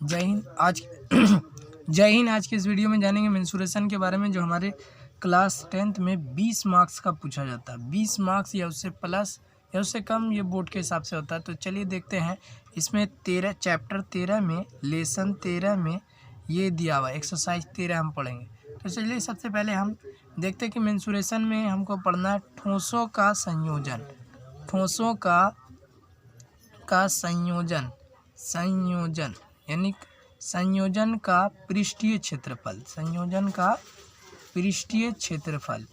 जय हिंद। आज जय हिंद। आज के इस वीडियो में जानेंगे मेंसुरेशन के बारे में, जो हमारे क्लास 10th में 20 मार्क्स का पूछा जाता है। 20 मार्क्स या उससे प्लस या उससे कम, ये बोर्ड के हिसाब से होता है। तो चलिए देखते हैं। इसमें चैप्टर 13 में लेसन 13 में ये दिया हुआ एक्सरसाइज 13 हम पढ़ेंगे। तो चलिए सबसे पहले हम देखते हैं कि मेंसुरेशन में हमको पढ़ना है ठोसों का संयोजन। ठोसों का संयोजन यानी संयोजन का पृष्ठीय क्षेत्रफल। संयोजन का पृष्ठीय क्षेत्रफल।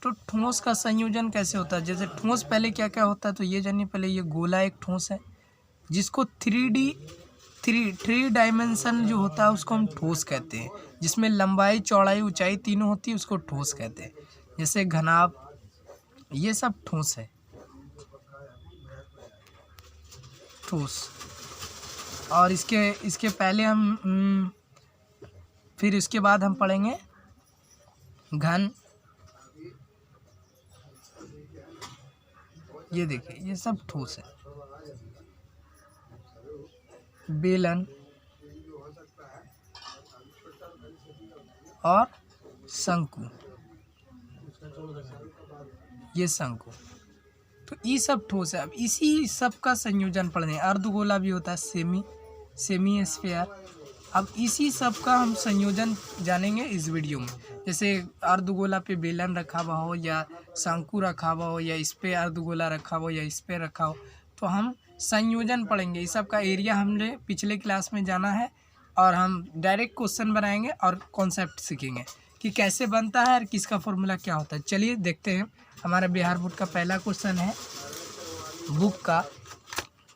तो ठोस का संयोजन कैसे होता है? जैसे ठोस पहले क्या क्या होता है तो ये जानिए। पहले ये गोला एक ठोस है, जिसको थ्री डायमेंशन जो होता है उसको हम ठोस कहते हैं। जिसमें लंबाई चौड़ाई ऊंचाई तीनों होती है, उसको ठोस कहते हैं। जैसे घनाभ, ये सब ठोस है, ठोस। और इसके पहले हम फिर इसके बाद हम पढ़ेंगे घन। ये देखिए, ये सब ठोस है। बेलन और शंकु, ये शंकु। तो ये सब ठोस है। अब इसी सब का संयोजन पढ़ने हैं। अर्धगोला भी होता है, सेमी स्फीयर। अब इसी सब का हम संयोजन जानेंगे इस वीडियो में। जैसे अर्धगोला पे बेलन रखा हुआ हो, या शंकु रखा हुआ हो, या इस पे अर्धगोला रखा हो, या इस पे रखा हो, तो हम संयोजन पढ़ेंगे। इस सब का एरिया हमने पिछले क्लास में जाना है, और हम डायरेक्ट क्वेश्चन बनाएंगे और कॉन्सेप्ट सीखेंगे कि कैसे बनता है और किसका फॉर्मूला क्या होता है। चलिए देखते हैं। हमारा बिहार बोर्ड का पहला क्वेश्चन है बुक का।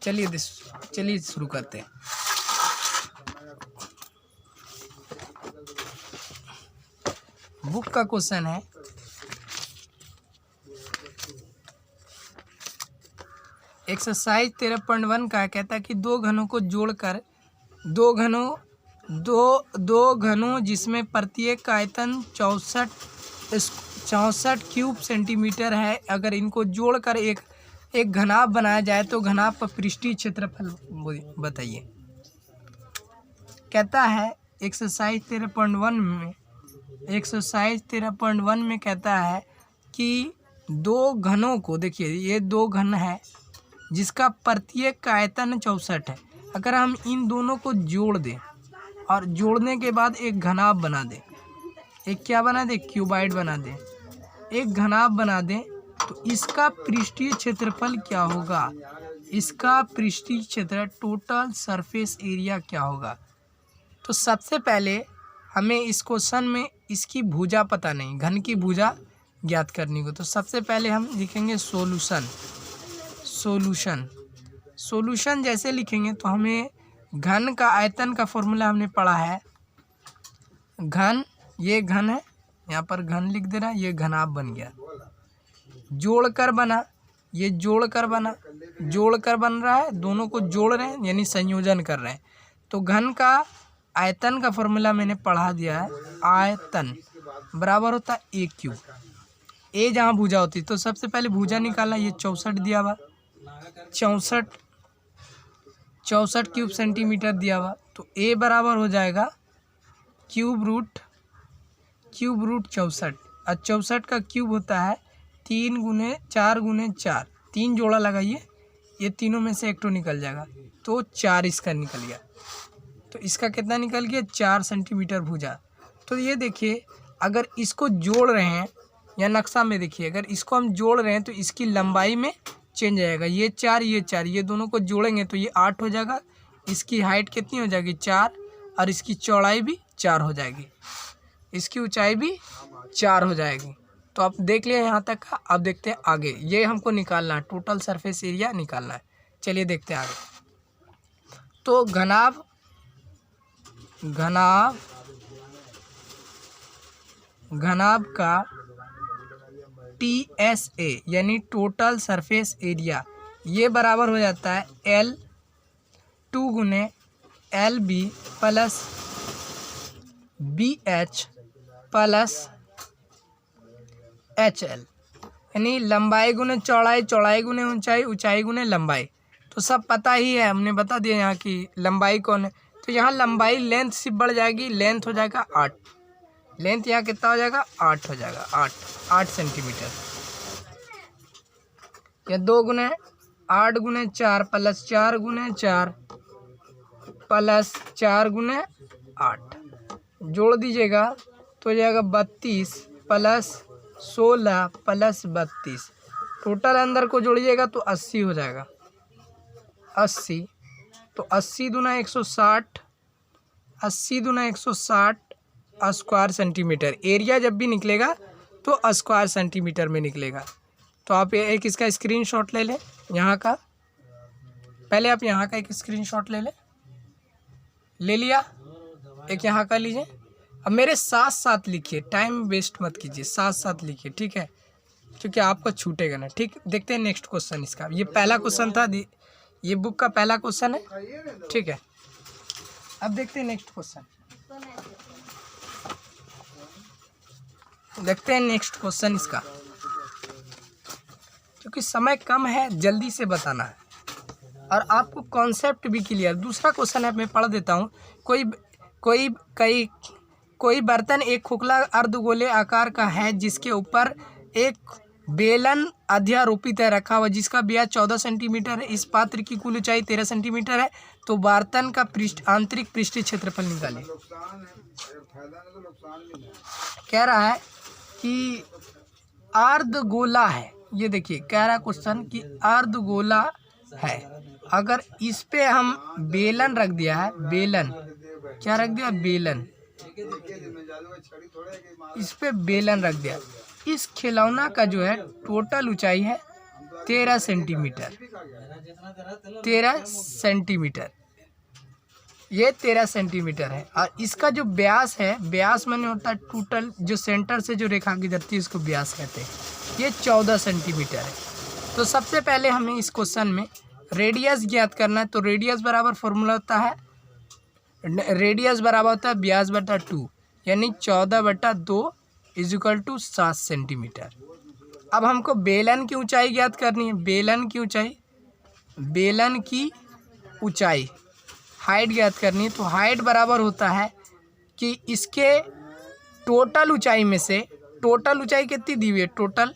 चलिए शुरू करते हैं। बुक का क्वेश्चन है, एक्सरसाइज 13.1 का कहता है कि दो घनों को जोड़कर दो घनों जिसमें प्रत्येक का आयतन 64 क्यूब सेंटीमीटर है, अगर इनको जोड़कर एक घनाभ बनाया जाए तो घनाभ का पृष्ठीय क्षेत्रफल बताइए। कहता है एक्सरसाइज 13.1 में कहता है कि दो घनों को, देखिए ये दो घन है जिसका प्रत्येक का आयतन 64 है। अगर हम इन दोनों को जोड़ दें और जोड़ने के बाद एक घनाभ बना दें, एक क्या बना दें? क्यूबाइड बना दें। एक घनाभ बना दें तो इसका पृष्ठीय क्षेत्रफल क्या होगा? इसका पृष्ठीय क्षेत्र, टोटल सरफेस एरिया क्या होगा? तो सबसे पहले हमें इस क्वेश्चन में इसकी भुजा पता नहीं, घन की भुजा ज्ञात करनी को। तो सबसे पहले हम लिखेंगे सॉल्यूशन जैसे लिखेंगे तो हमें घन का आयतन का फॉर्मूला हमने पढ़ा है। घन, ये घन है, यहाँ पर घन लिख दे रहा है, ये घनाभ बन गया। जोड़कर बना, ये जोड़कर बन रहा है, दोनों को जोड़ रहे हैं यानी संयोजन कर रहे हैं। तो घन का आयतन का फॉर्मूला मैंने पढ़ा दिया है। आयतन बराबर होता है ए क्यूब। ए जहाँ भुजा होती है तो सबसे पहले भुजा निकालना। ये 64 दिया हुआ, 64 क्यूब सेंटीमीटर दिया हुआ। तो ए बराबर हो जाएगा क्यूब रूट 64। और 64 का क्यूब होता है 3 × 4 × 4। 3 जोड़ा लगाइए, ये तीनों में से एक तो निकल जाएगा, तो 4 इसका निकल गया। तो इसका कितना निकल गया? 4 सेंटीमीटर भुजा। तो ये देखिए, अगर इसको जोड़ रहे हैं या नक्शा में देखिए, अगर इसको हम जोड़ रहे हैं तो इसकी लंबाई में चेंज आएगा। ये 4, ये दोनों को जोड़ेंगे तो ये 8 हो जाएगा। इसकी हाइट कितनी हो जाएगी? 4, और इसकी चौड़ाई भी 4 हो जाएगी, इसकी ऊंचाई भी 4 हो जाएगी। तो आप देख लिया यहाँ तक का। अब देखते हैं आगे। ये हमको निकालना है, टोटल सरफेस एरिया निकालना है। चलिए देखते हैं आगे। तो घनाभ का TSA यानी टोटल सरफेस एरिया, ये बराबर हो जाता है L2 × LB + BH + HL, यानी लंबाई गुने चौड़ाई, चौड़ाई गुने ऊंचाई, ऊंचाई गुने लंबाई। तो सब पता ही है, हमने बता दिया यहाँ की लंबाई कौन है, तो यहाँ लंबाई लेंथ सिर्फ बढ़ जाएगी, लेंथ हो जाएगा 8, लेंथ यहाँ कितना हो जाएगा 8 हो जाएगा, 8 सेंटीमीटर। या 2 गुने 8 गुने 4 प्लस 4 गुने 4 प्लस 4 गुने 8 जोड़ दीजिएगा तो हो जाएगा 32 प्लस 16 प्लस 32, टोटल अंदर को जोड़िएगा तो 80 हो जाएगा, 80। तो 80 दूना 160, 80 दूना 160 स्क्वायर सेंटीमीटर। एरिया जब भी निकलेगा तो स्क्वायर सेंटीमीटर में निकलेगा। तो आप एक इसका स्क्रीनशॉट ले लें यहाँ का, पहले आप यहाँ का एक स्क्रीनशॉट ले लें, ले लिया, एक यहाँ का लीजिए। अब मेरे साथ साथ लिखिए, टाइम वेस्ट मत कीजिए, साथ साथ लिखिए, ठीक है, क्योंकि आपको छूटेगा ना। ठीक, देखते हैं नेक्स्ट क्वेश्चन इसका। ये पहला क्वेश्चन था, ये बुक का पहला क्वेश्चन है, ठीक है। अब देखते हैं नेक्स्ट क्वेश्चन, देखते हैं नेक्स्ट क्वेश्चन इसका, क्योंकि समय कम है, जल्दी से बताना है और आपको कॉन्सेप्ट भी क्लियर। दूसरा क्वेश्चन है, मैं पढ़ देता हूँ। कोई बर्तन एक खोखला अर्धगोले आकार का है जिसके ऊपर एक बेलन अध्यारोपित है रखा हुआ, जिसका व्यास 14 सेंटीमीटर है। इस पात्र की कुल ऊंचाई 13 सेंटीमीटर है। तो बर्तन का आंतरिक पृष्ठीय क्षेत्रफल निकालें। कह रहा है कि अर्धगोला है, ये देखिए कह रहा है क्वेश्चन कि अर्धगोला है, अगर इस पे हम बेलन रख दिया है, बेलन क्या रख दिया, बेलन, इस पे बेलन रख दिया। इस खिलौना का जो है टोटल ऊंचाई है 13 सेंटीमीटर, 13 सेंटीमीटर, ये 13 सेंटीमीटर है। और इसका जो व्यास है, व्यास माने होता है टोटल, जो सेंटर से जो रेखा गुजरती है उसको व्यास कहते हैं, ये 14 सेंटीमीटर है। तो सबसे पहले हमें इस क्वेश्चन में रेडियस ज्ञात करना है। तो रेडियस बराबर फॉर्मूला होता है, रेडियस बराबर होता है व्यास बटा 2, यानी 14/2 इजिकल टू 7 सेंटीमीटर। अब हमको बेलन की ऊंचाई ज्ञात करनी है, बेलन की ऊंचाई, बेलन की ऊंचाई, हाइट ज्ञात करनी है। तो हाइट बराबर होता है कि इसके टोटल ऊंचाई में से, टोटल ऊंचाई कितनी दी हुई है, टोटल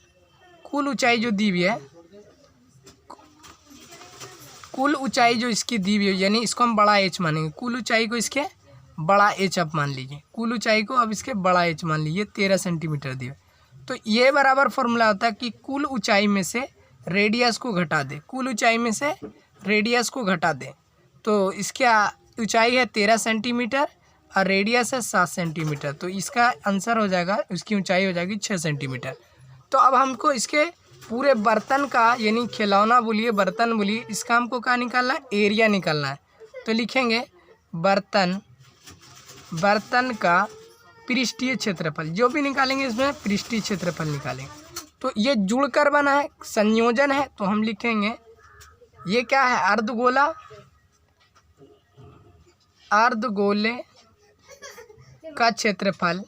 कुल ऊंचाई जो दी हुई है, कुल ऊंचाई जो इसकी दी हुई है, यानी इसको हम बड़ा एच मानेंगे, कुल ऊंचाई को इसके बड़ा एच आप मान लीजिए, कुल ऊंचाई को अब इसके बड़ा एच मान लीजिए, 13 सेंटीमीटर दी हुई। तो ये बराबर फॉर्मूला होता है कि कुल ऊंचाई में से रेडियस को घटा दे, कुल ऊंचाई में से रेडियस को घटा दे। तो इसकी ऊंचाई है 13 सेंटीमीटर और रेडियस है 7 सेंटीमीटर। तो इसका आंसर हो जाएगा, उसकी ऊंचाई हो जाएगी 6 सेंटीमीटर। तो अब हमको इसके पूरे बर्तन का, यानी खिलौना बोलिए, बर्तन बोलिए, इसका हमको क्या निकालना है, एरिया निकालना है। तो लिखेंगे बर्तन, बर्तन का पृष्ठीय क्षेत्रफल, जो भी निकालेंगे इसमें पृष्ठीय क्षेत्रफल निकालेंगे। तो ये जुड़कर बना है, संयोजन है, तो हम लिखेंगे ये क्या है, अर्धगोला, अर्धगोले का क्षेत्रफल,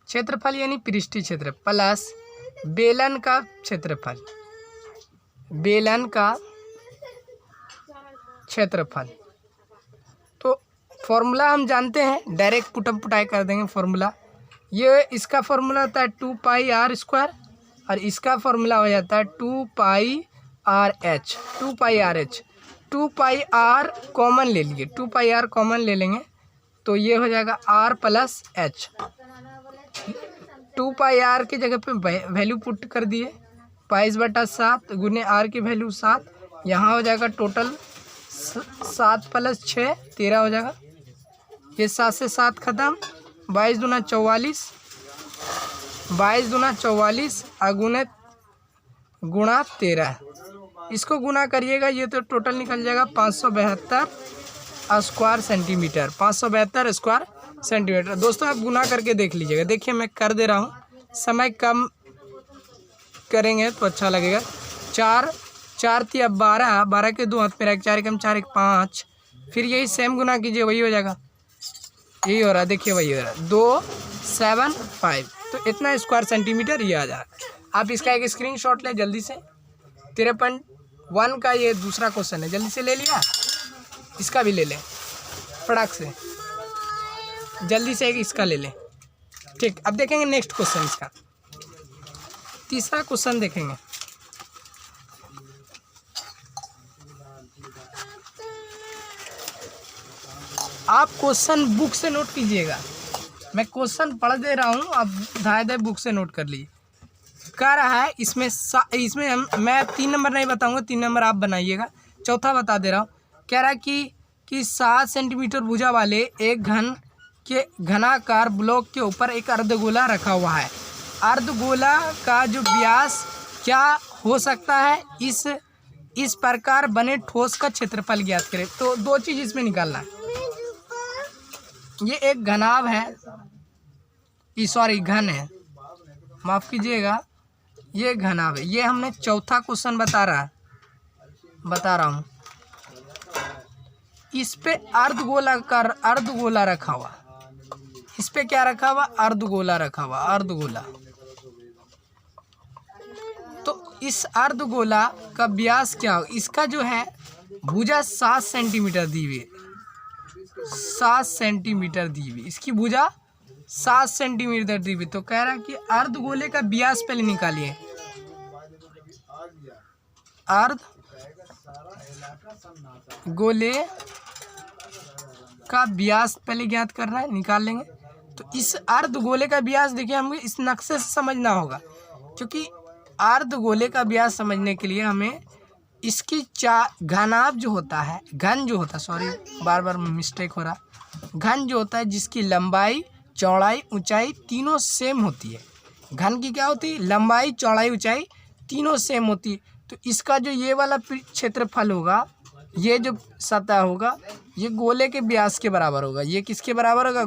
क्षेत्रफल यानी पृष्ठीय क्षेत्र, प्लस बेलन का क्षेत्रफल, बेलन का क्षेत्रफल। तो फॉर्मूला हम जानते हैं, डायरेक्ट पुटअप पुटाई कर देंगे फॉर्मूला। ये इसका फॉर्मूला होता है 2πr² और इसका फॉर्मूला हो जाता है 2πrh, 2πrh। 2πr कॉमन ले लिए, 2πr कॉमन ले लेंगे तो ये हो जाएगा r + h। 2πr की जगह पे वैल्यू पुट कर दिए, 22/7 गुने r की वैल्यू 7, यहाँ हो जाएगा टोटल 7 + 6 13 हो जाएगा। ये 7 से 7 खत्म, 22 दूना 44, 22 दूना 44 गुणा 13, इसको गुना करिएगा, ये तो टोटल निकल जाएगा 572 स्क्वायर सेंटीमीटर, 572 स्क्वायर सेंटीमीटर। दोस्तों आप गुना करके देख लीजिएगा, देखिए मैं कर दे रहा हूँ, समय कम करेंगे तो अच्छा लगेगा। 4 × 12, 12 के 2 हाथ में रख, 4 × 4 = 5, फिर यही सेम गुना कीजिए, वही हो जाएगा, यही हो रहा है, देखिए वही हो रहा है, 275। तो इतना स्क्वायर सेंटीमीटर ये आ जाएगा। आप इसका एक स्क्रीनशॉट लें जल्दी से। 13.1 का ये दूसरा क्वेश्चन है, जल्दी से ले लिया, इसका भी ले लें। फटाक से, जल्दी से एक इसका ले लें। ठीक, अब देखेंगे नेक्स्ट क्वेश्चन इसका, तीसरा क्वेश्चन देखेंगे। आप क्वेश्चन बुक से नोट कीजिएगा, मैं क्वेश्चन पढ़ दे रहा हूँ, आप धाय बुक से नोट कर लीजिए। कह रहा है इसमें मैं 3 नंबर नहीं बताऊंगा, 3 नंबर आप बनाइएगा, चौथा बता दे रहा हूँ। कह रहा है कि 7 सेंटीमीटर भुजा वाले एक घनाकार ब्लॉक के ऊपर एक अर्धगोला रखा हुआ है। अर्धगोला का जो व्यास क्या हो सकता है, इस प्रकार बने ठोस का क्षेत्रफल ज्ञात करें। तो 2 चीज़ इसमें निकालना है। ये एक घनाभ है, घन है, माफ़ कीजिएगा, ये घनाभ है। ये हमने चौथा क्वेश्चन बता रहा हूँ। इस पे अर्धगोला रखा हुआ, इस पे क्या रखा हुआ, अर्धगोला रखा हुआ, अर्धगोला। तो इस अर्धगोला का व्यास क्या हो, इसका जो है भुजा 7 सेंटीमीटर दी हुई है, 7 सेंटीमीटर दी हुई, इसकी भुजा 7 सेंटीमीटर दी हुई। तो कह रहा है कि अर्धगोले का व्यास पहले निकालिए, अर्धगोले का व्यास पहले ज्ञात करना है, निकाल लेंगे। तो इस अर्धगोले का व्यास देखिए, हमें इस नक्शे से समझना होगा, क्योंकि अर्धगोले का व्यास समझने के लिए हमें इसकी घनाभ जो होता है, घन जो होता है, सॉरी बार बार मिस्टेक हो रहा, घन जो होता है जिसकी लंबाई चौड़ाई ऊंचाई तीनों सेम होती है। घन की क्या होती है, लंबाई चौड़ाई ऊंचाई तीनों सेम होती है। तो इसका जो ये वाला क्षेत्रफल होगा, ये जो सतह होगा, ये गोले के व्यास के बराबर होगा। ये किसके बराबर होगा,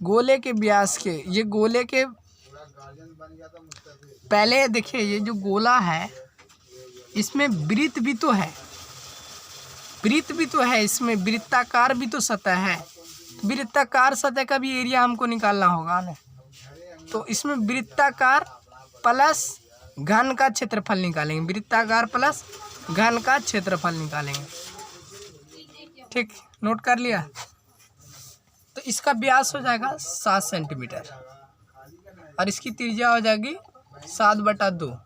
गोले के व्यास के। ये गोले के, पहले देखिए ये जो गोला है इसमें वृत्त भी तो है, इसमें वृत्ताकार भी तो सतह है। वृत्ताकार सतह का भी एरिया हमको निकालना होगा ना। तो इसमें वृत्ताकार प्लस घन का क्षेत्रफल निकालेंगे, वृत्ताकार प्लस घन का क्षेत्रफल निकालेंगे। ठीक, नोट कर लिया। तो इसका व्यास हो जाएगा 7 सेंटीमीटर और इसकी त्रिज्या हो जाएगी 7/2।